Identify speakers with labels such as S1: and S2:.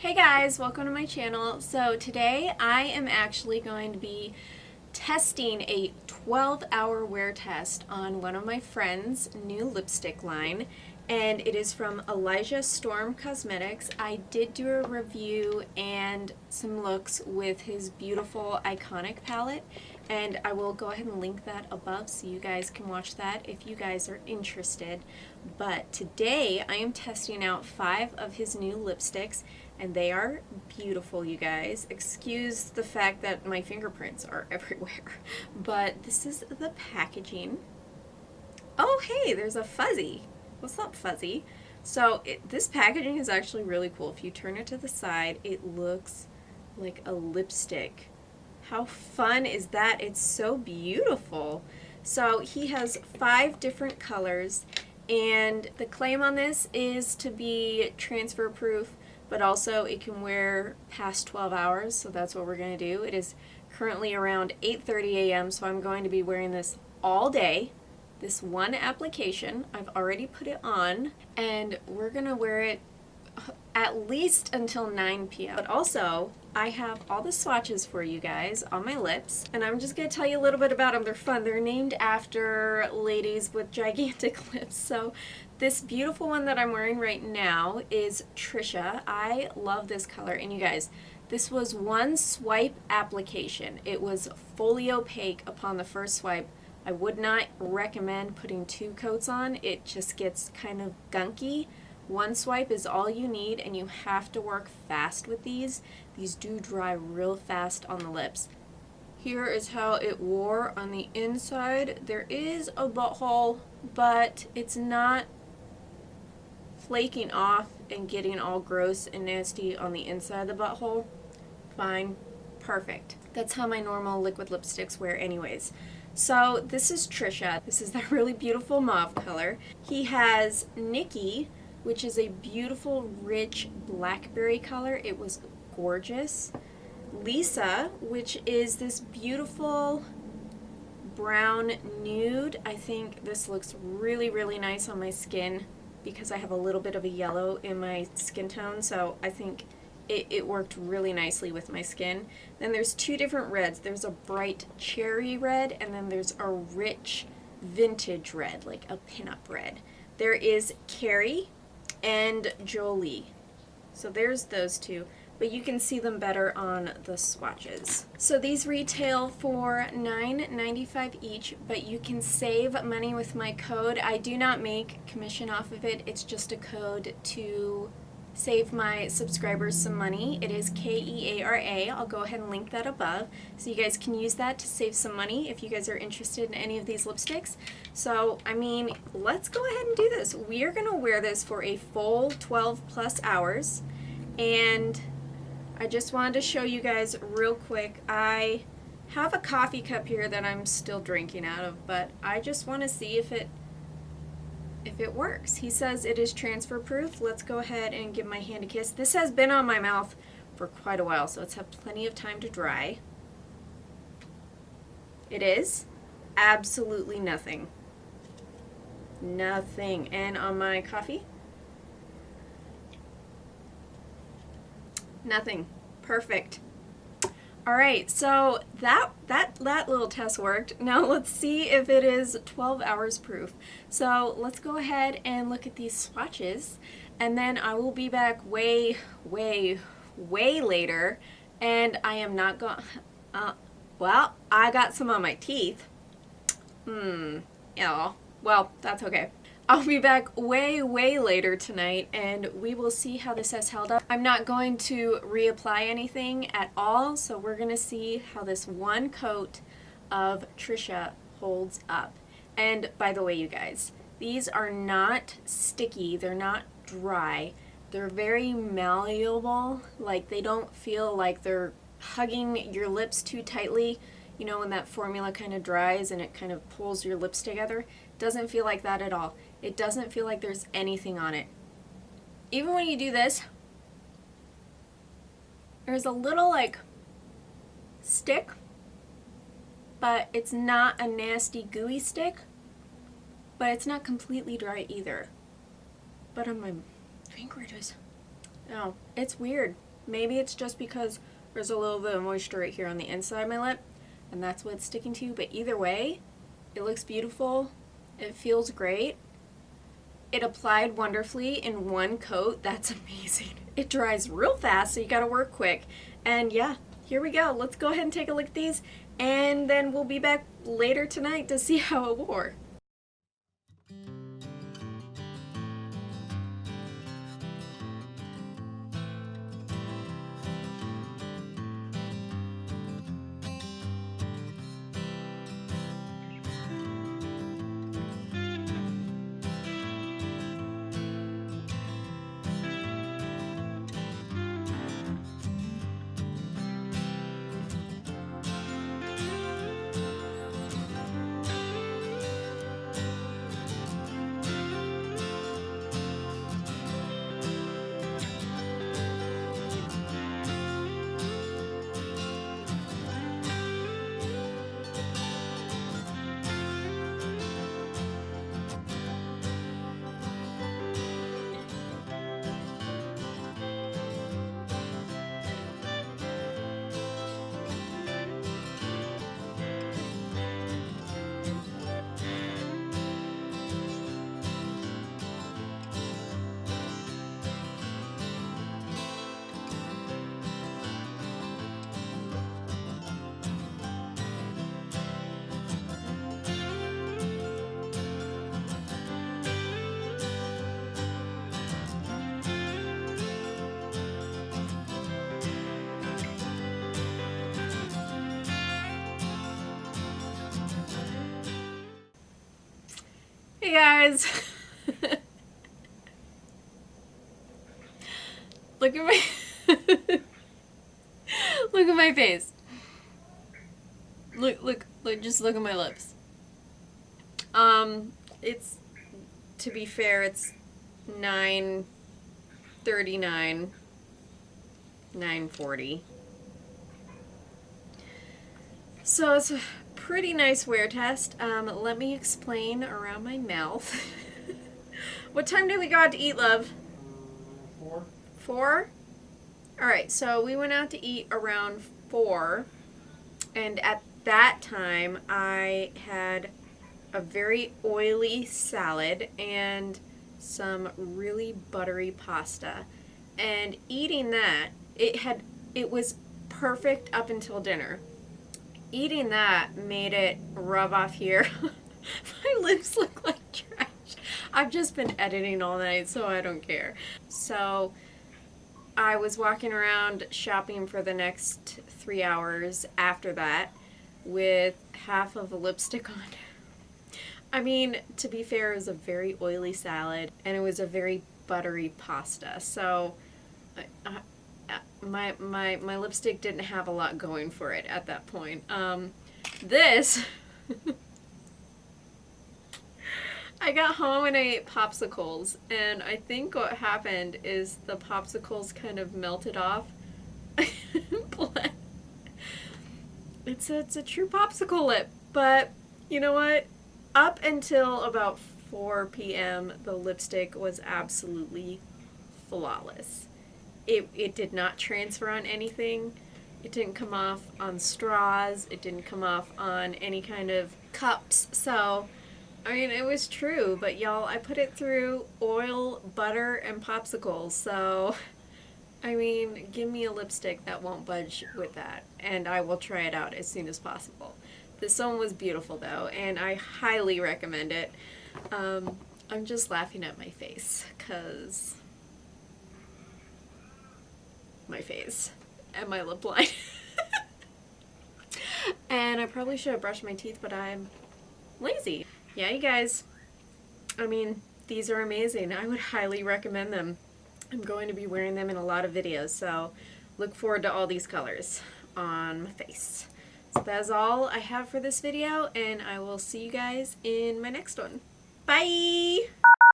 S1: Hey guys, welcome to my channel. So today I am actually going to be testing a 12-hour wear test on one of my friend's new lipstick line, and it is from Alijah Storm Cosmetics. I did do a review and some looks with his beautiful iconic palette, and I will go ahead and link that above so you guys can watch that if you guys are interested. But today I am testing out 5 of his new lipsticks, and they are beautiful, you guys. Excuse the fact that my fingerprints are everywhere, but this is the packaging. Oh hey, there's a Fuzzy. What's up, Fuzzy? So this packaging is actually really cool. If you turn it to the side, it looks like a lipstick. How fun is that? It's so beautiful. So he has 5 different colors, and the claim on this is to be transfer proof, but also it can wear past 12 hours, so that's what we're going to do. It is currently around 8:30 a.m., so I'm going to be wearing this all day. This one application, I've already put it on, and we're going to wear it at least until 9 p.m. But also, I have all the swatches for you guys on my lips, and I'm just going to tell you a little bit about them. They're fun. They're named after ladies with gigantic lips. So this beautiful one that I'm wearing right now is Trisha. I love this color, and you guys, this was one swipe application. It was fully opaque upon the first swipe. I would not recommend putting 2 coats on. It just gets kind of gunky. One swipe is all you need, and you have to work fast with these. These do dry real fast on the lips. Here is how it wore on the inside. There is a butthole, but it's not flaking off and getting all gross and nasty on the inside of the butthole. Fine. Perfect. That's how my normal liquid lipsticks wear anyways. So this is Trisha. This is that really beautiful mauve color. He has Nicki, which is a beautiful, rich blackberry color. It was gorgeous. Lisa, which is this beautiful brown nude. I think this looks really, really nice on my skin because I have a little bit of a yellow in my skin tone, so I think it worked really nicely with my skin. Then there's 2 different reds. There's a bright cherry red, and then there's a rich vintage red, like a pinup red. There is Kerry and Jolie. So there's those 2, but you can see them better on the swatches. So these retail for $9.95 each, but you can save money with my code. I do not make commission off of it. It's just a code to save my subscribers some money. It is Keara. I'll go ahead and link that above so you guys can use that to save some money if you guys are interested in any of these lipsticks. So, I mean, let's go ahead and do this. We are going to wear this for a full 12 plus hours, and I just wanted to show you guys real quick. I have a coffee cup here that I'm still drinking out of, but I just want to see if it works. He says it is transfer proof. Let's go ahead and give my hand a kiss. This has been on my mouth for quite a while, so it's had plenty of time to dry. It is absolutely nothing. Nothing. And on my coffee? Nothing. Perfect. Alright, so that little test worked. Now let's see if it is 12 hours proof. So let's go ahead and look at these swatches, and then I will be back way later, and I am not going, well, I got some on my teeth. Yeah, well, that's okay. I'll be back way later tonight, and we will see how this has held up. I'm not going to reapply anything at all, so we're going to see how this one coat of Trisha holds up. And by the way, you guys, these are not sticky. They're not dry. They're very malleable. Like, they don't feel like they're hugging your lips too tightly. You know, when that formula kind of dries and it kind of pulls your lips together. Doesn't feel like that at all. It doesn't feel like there's anything on it. Even when you do this, there's a little like stick, but it's not a nasty gooey stick, but it's not completely dry either. But on my fingers, oh, it's weird. Maybe it's just because there's a little bit of moisture right here on the inside of my lip, and that's what it's sticking to, but either way, it looks beautiful. It feels great. It applied wonderfully in one coat. That's amazing. It dries real fast, so you gotta work quick. And yeah, here we go. Let's go ahead and take a look at these, and then we'll be back later tonight to see how it wore. Hey guys! Look at my look at my face. Look, just look at my lips. It's, to be fair, it's 9:39, 9:40. So it's a pretty nice wear test. Let me explain around my mouth. What time did we go out to eat, love?
S2: 4.
S1: 4? Alright, so we went out to eat around 4, and at that time I had a very oily salad and some really buttery pasta. And eating that, it was perfect up until dinner. Eating that made it rub off here. My lips look like trash. I've just been editing all night, so I don't care. So I was walking around shopping for the next 3 hours after that with half of a lipstick on. I mean, to be fair, it was a very oily salad and it was a very buttery pasta. So my lipstick didn't have a lot going for it at that point. This I got home and I ate popsicles, and I think what happened is the popsicles kind of melted off. It's a true popsicle lip, but you know what? Up until about 4 p.m., the lipstick was absolutely flawless. It did not transfer on anything. It didn't come off on straws. It didn't come off on any kind of cups. So, I mean, it was true, but y'all, I put it through oil, butter, and popsicles. So, I mean, give me a lipstick that won't budge with that, and I will try it out as soon as possible. This one was beautiful, though, and I highly recommend it. I'm just laughing at my face, because my face and my lip line. And I probably should have brushed my teeth, but I'm lazy. Yeah, you guys, I mean, these are amazing. I would highly recommend them. I'm going to be wearing them in a lot of videos, so look forward to all these colors on my face. So that's all I have for this video, and I will see you guys in my next one. Bye!